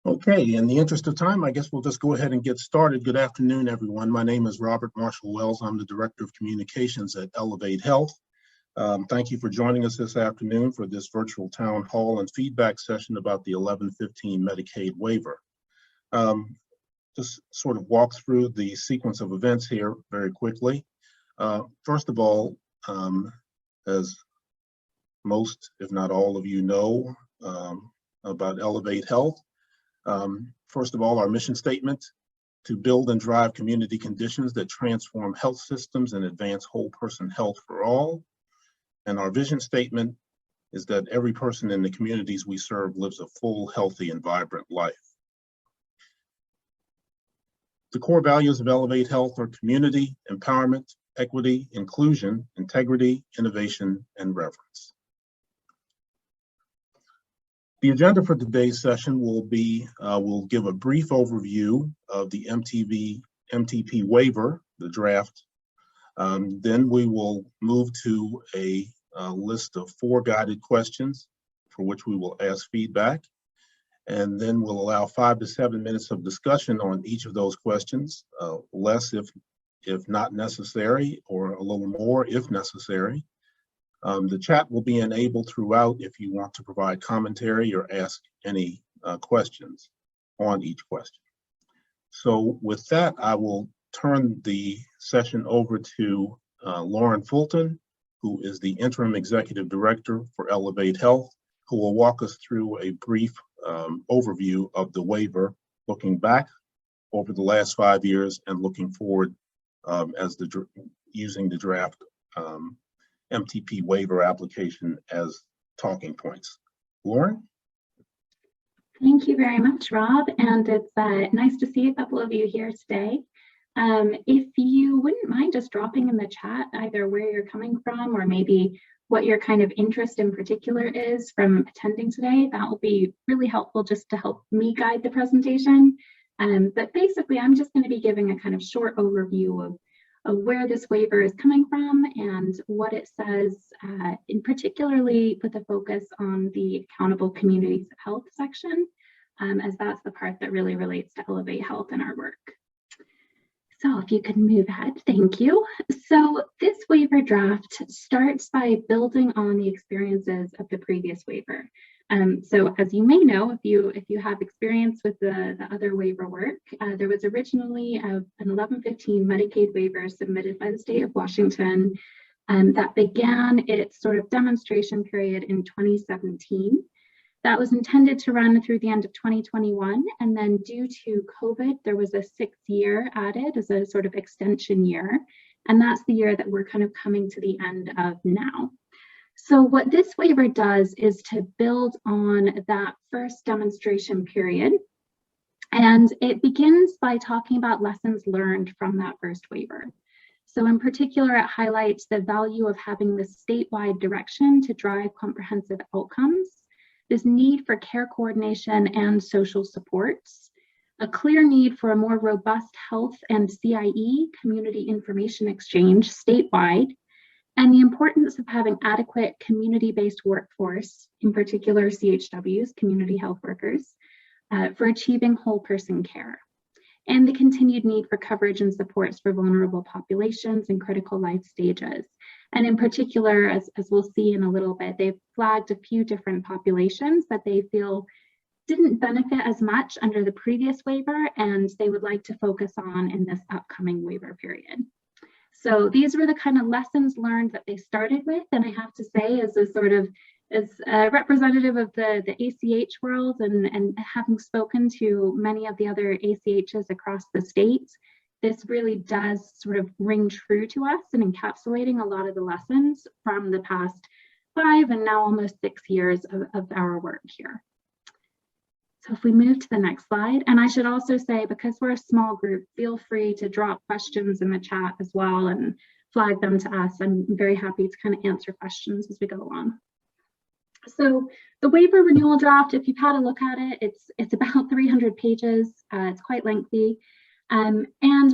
Okay, in the interest of time, I guess we'll just go ahead and get started. Good afternoon, everyone. My name is Robert Marshall Wells. I'm the Director of Communications at Elevate Health. Thank you for joining us this afternoon for this virtual town hall and feedback session about the 1115 Medicaid waiver. Just sort of walk through the sequence of events here very quickly. First of all, as most, if not all of you know about Elevate Health, first of all, our mission statement: to build and drive community conditions that transform health systems and advance whole person health for all. And our vision statement is that every person in the communities we serve lives a full, healthy, and vibrant life. The core values of Elevate Health are community, empowerment, equity, inclusion, integrity, innovation, and reverence. The agenda for today's session will be, we'll give a brief overview of the MTP waiver, the draft. Then we will move to a list of 4 guided questions for which we will ask feedback. And then we'll allow 5 to 7 minutes of discussion on each of those questions, less if not necessary, or a little more if necessary. The chat will be enabled throughout if you want to provide commentary or ask any questions on each question. So with that, I will turn the session over to Lauren Fulton, who is the Interim Executive Director for Elevate Health, who will walk us through a brief overview of the waiver, looking back over the last 5 years and looking forward using the draft MTP waiver application as talking points. Lauren? Thank you very much, Rob, and it's nice to see a couple of you here today. If you wouldn't mind just dropping in the chat either where you're coming from or maybe what your kind of interest in particular is from attending today, that will be really helpful just to help me guide the presentation. But basically, I'm just going to be giving a kind of short overview of where this waiver is coming from and what it says, in particularly with a focus on the accountable communities of health section, as that's the part that really relates to Elevate Health and our work. So if you could move ahead, thank you. So this waiver draft starts by building on the experiences of the previous waiver. So as you may know, if you have experience with the other waiver work, there was originally an 1115 Medicaid waiver submitted by the state of Washington that began its sort of demonstration period in 2017. That was intended to run through the end of 2021, and then due to COVID, there was a 6th year added as a sort of extension year, and that's the year that we're kind of coming to the end of now. So what this waiver does is to build on that first demonstration period, and it begins by talking about lessons learned from that first waiver. So in particular, it highlights the value of having this statewide direction to drive comprehensive outcomes, this need for care coordination and social supports, a clear need for a more robust health and CIE, community information exchange, statewide, and the importance of having adequate community-based workforce, in particular CHWs, community health workers, for achieving whole person care, and the continued need for coverage and supports for vulnerable populations in critical life stages. And in particular, as we'll see in a little bit, they've flagged a few different populations that they feel didn't benefit as much under the previous waiver, and they would like to focus on in this upcoming waiver period. So these were the kind of lessons learned that they started with, and I have to say, as a representative of the ACH world and having spoken to many of the other ACHs across the state, this really does sort of ring true to us in encapsulating a lot of the lessons from the past 5 and now almost 6 years of our work here. So if we move to the next slide, and I should also say, because we're a small group, feel free to drop questions in the chat as well and flag them to us. I'm very happy to kind of answer questions as we go along. So the waiver renewal draft, if you've had a look at it, it's about 300 pages. It's quite lengthy. And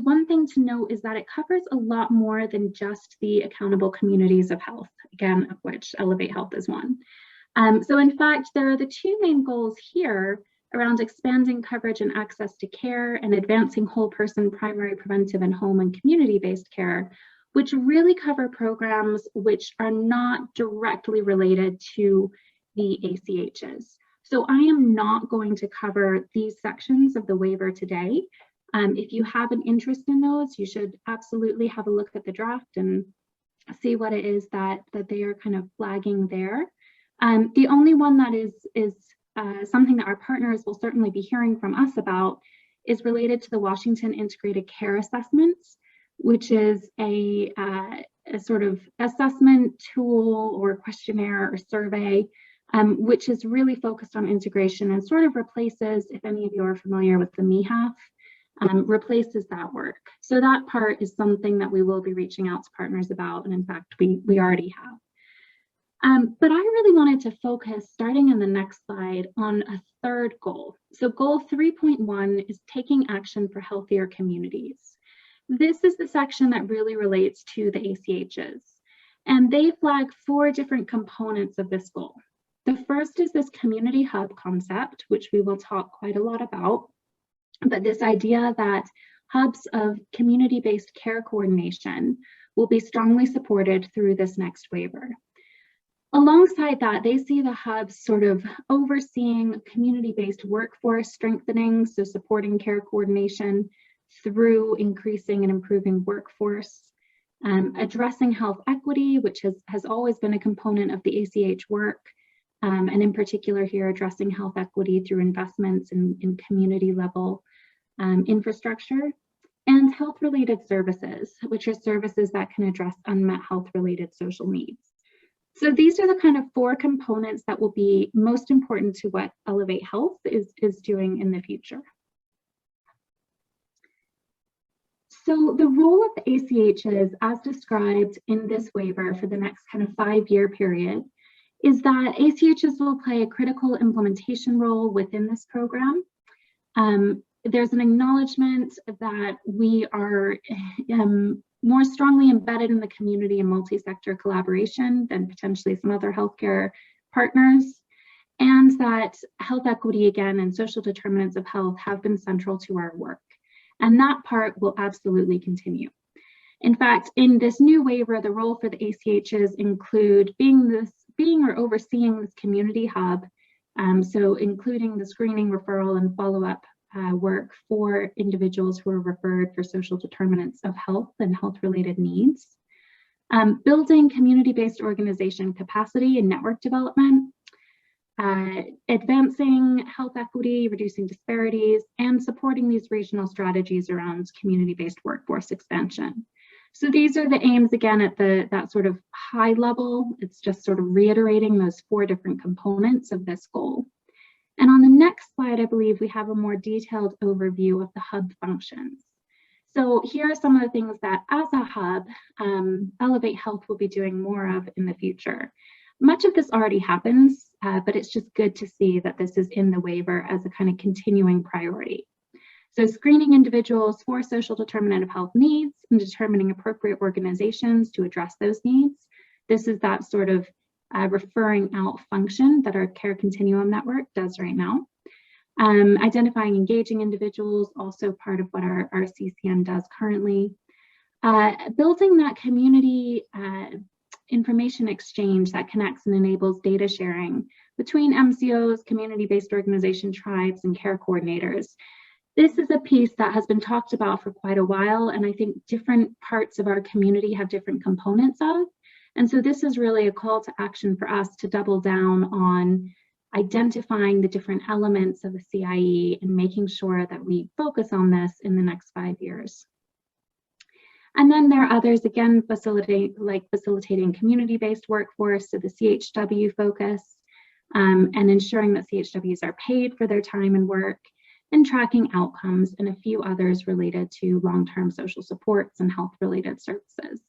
one thing to note is that it covers a lot more than just the accountable communities of health, again, of which Elevate Health is one. So in fact, there are the 2 main goals here around expanding coverage and access to care and advancing whole person primary preventive and home and community-based care, which really cover programs which are not directly related to the ACHs. So I am not going to cover these sections of the waiver today. If you have an interest in those, you should absolutely have a look at the draft and see what it is that they are kind of flagging there. The only one that is something that our partners will certainly be hearing from us about is related to the Washington Integrated Care Assessments, which is a sort of assessment tool or questionnaire or survey, which is really focused on integration and sort of replaces, if any of you are familiar with the MIHAF, replaces that work. So that part is something that we will be reaching out to partners about, and in fact, we already have. But I really wanted to focus, starting in the next slide, on a third goal. So goal 3.1 is taking action for healthier communities. This is the section that really relates to the ACHs, and they flag 4 different components of this goal. The first is this community hub concept, which we will talk quite a lot about, but this idea that hubs of community-based care coordination will be strongly supported through this next waiver. Alongside that, they see the hubs sort of overseeing community-based workforce strengthening, so supporting care coordination through increasing and improving workforce, addressing health equity, which has always been a component of the ACH work, and in particular here, addressing health equity through investments in community level infrastructure, and health-related services, which are services that can address unmet health-related social needs. So these are the kind of 4 components that will be most important to what Elevate Health is doing in the future. So the role of the ACHs, as described in this waiver for the next kind of 5-year period, is that ACHs will play a critical implementation role within this program. There's an acknowledgement that we are more strongly embedded in the community and multi-sector collaboration than potentially some other healthcare partners, and that health equity, again, and social determinants of health have been central to our work. And that part will absolutely continue. In fact, in this new waiver, the role for the ACHs include being or overseeing this community hub, so including the screening, referral, and follow-up work for individuals who are referred for social determinants of health and health-related needs, building community-based organization capacity and network development, advancing health equity, reducing disparities, and supporting these regional strategies around community-based workforce expansion. So these are the aims, again, at that sort of high level. It's just sort of reiterating those 4 different components of this goal. And on the next slide, I believe we have a more detailed overview of the hub functions. So here are some of the things that, as a hub, Elevate Health will be doing more of in the future. Much of this already happens, but it's just good to see that this is in the waiver as a kind of continuing priority. So screening individuals for social determinant of health needs and determining appropriate organizations to address those needs. This is that sort of referring out function that our care continuum network does right now. Identifying engaging individuals, also part of what our CCM does currently. Building that community information exchange that connects and enables data sharing between MCOs, community-based organization tribes, and care coordinators. This is a piece that has been talked about for quite a while, and I think different parts of our community have different components of. And so this is really a call to action for us to double down on identifying the different elements of the CIE and making sure that we focus on this in the next 5 years. And then there are others, again, facilitating community-based workforce, so the CHW focus, and ensuring that CHWs are paid for their time and work, and tracking outcomes, and a few others related to long-term social supports and health-related services.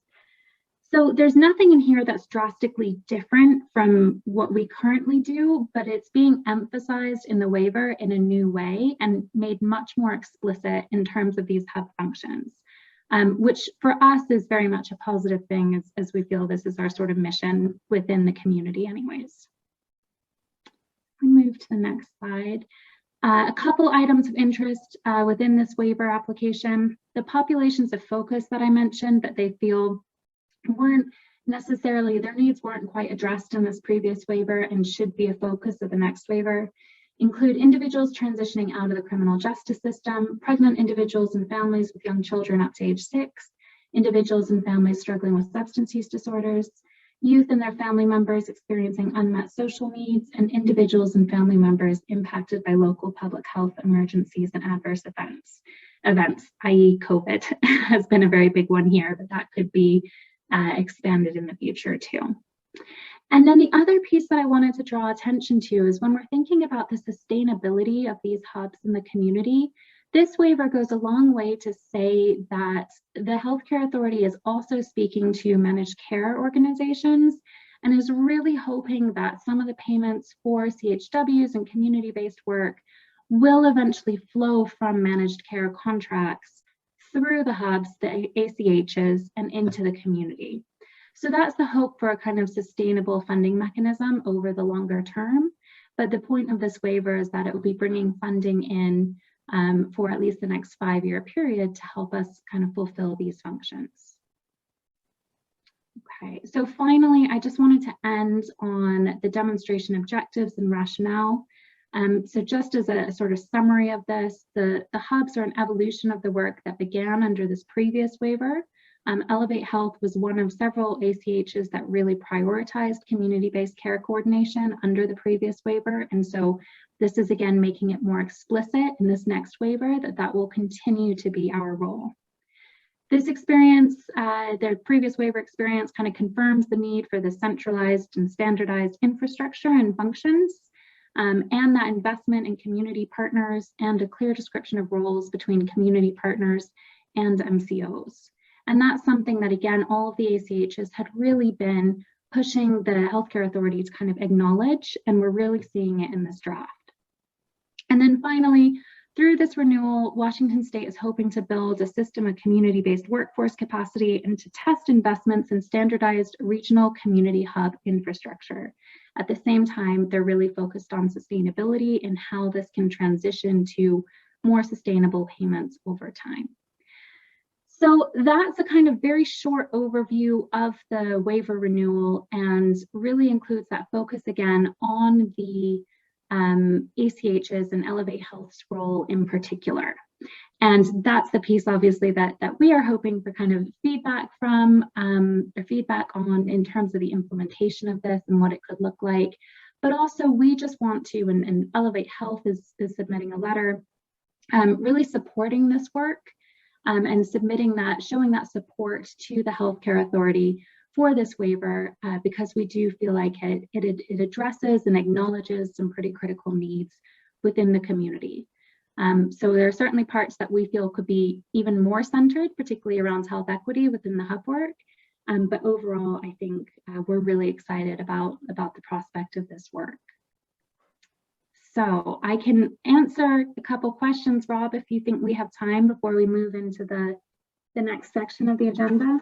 So there's nothing in here that's drastically different from what we currently do, but it's being emphasized in the waiver in a new way and made much more explicit in terms of these hub functions, which for us is very much a positive thing as we feel this is our sort of mission within the community anyways. We move to the next slide. A couple items of interest within this waiver application. The populations of focus that I mentioned that they feel weren't necessarily, their needs weren't quite addressed in this previous waiver and should be a focus of the next waiver, include individuals transitioning out of the criminal justice system, pregnant individuals and families with young children up to age 6, individuals and families struggling with substance use disorders, youth and their family members experiencing unmet social needs, and individuals and family members impacted by local public health emergencies and adverse events, i.e. COVID has been a very big one here, but that could be expanded in the future too. And then the other piece that I wanted to draw attention to is when we're thinking about the sustainability of these hubs in the community, this waiver goes a long way to say that the healthcare authority is also speaking to managed care organizations and is really hoping that some of the payments for CHWs and community-based work will eventually flow from managed care contracts through the hubs, the ACHs, and into the community. So that's the hope for a kind of sustainable funding mechanism over the longer term. But the point of this waiver is that it will be bringing funding in for at least the next 5-year period to help us kind of fulfill these functions. Okay, so finally, I just wanted to end on the demonstration objectives and rationale. So just as a sort of summary of this, the hubs are an evolution of the work that began under this previous waiver. Elevate Health was one of several ACHs that really prioritized community-based care coordination under the previous waiver. And so this is again making it more explicit in this next waiver that will continue to be our role. This experience, the previous waiver experience, kind of confirms the need for the centralized and standardized infrastructure and functions, and that investment in community partners and a clear description of roles between community partners and MCOs. And that's something that, again, all of the ACHs had really been pushing the healthcare authority to kind of acknowledge, and we're really seeing it in this draft. And then finally, through this renewal, Washington State is hoping to build a system of community-based workforce capacity and to test investments in standardized regional community hub infrastructure. At the same time, they're really focused on sustainability and how this can transition to more sustainable payments over time. So that's a kind of very short overview of the waiver renewal and really includes that focus again on the ACHs and Elevate Health's role in particular. And that's the piece obviously that we are hoping for kind of feedback from, or feedback on in terms of the implementation of this and what it could look like. But also we just want to, and Elevate Health is submitting a letter really supporting this work. And submitting that, showing that support to the healthcare authority for this waiver, because we do feel like it addresses and acknowledges some pretty critical needs within the community. So there are certainly parts that we feel could be even more centered, particularly around health equity within the hub work. But overall, I think we're really excited about the prospect of this work. So I can answer a couple questions, Rob, if you think we have time before we move into the next section of the agenda.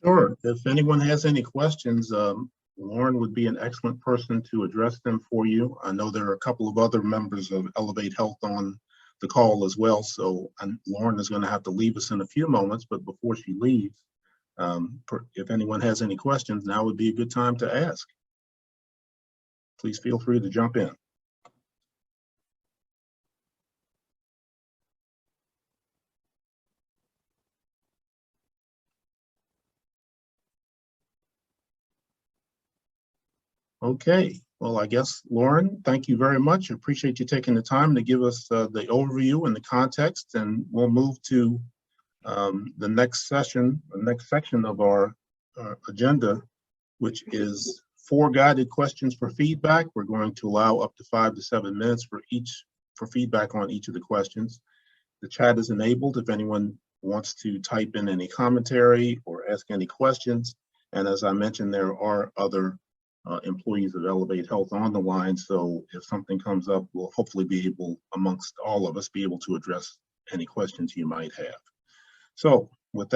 Sure. If anyone has any questions, Lauren would be an excellent person to address them for you. I know there are a couple of other members of Elevate Health on the call as well, so Lauren is going to have to leave us in a few moments, but before she leaves, if anyone has any questions, now would be a good time to ask. Please feel free to jump in. Okay, well, I guess, Lauren, thank you very much. I appreciate you taking the time to give us the overview and the context, and we'll move to the next section of our agenda, which is 4 guided questions for feedback. We're going to allow up to 5 to 7 minutes for feedback on each of the questions. The chat is enabled if anyone wants to type in any commentary or ask any questions. And as I mentioned, there are other employees of Elevate Health on the line, so if something comes up, we'll hopefully be able, amongst all of us, be able to address any questions you might have. So with that,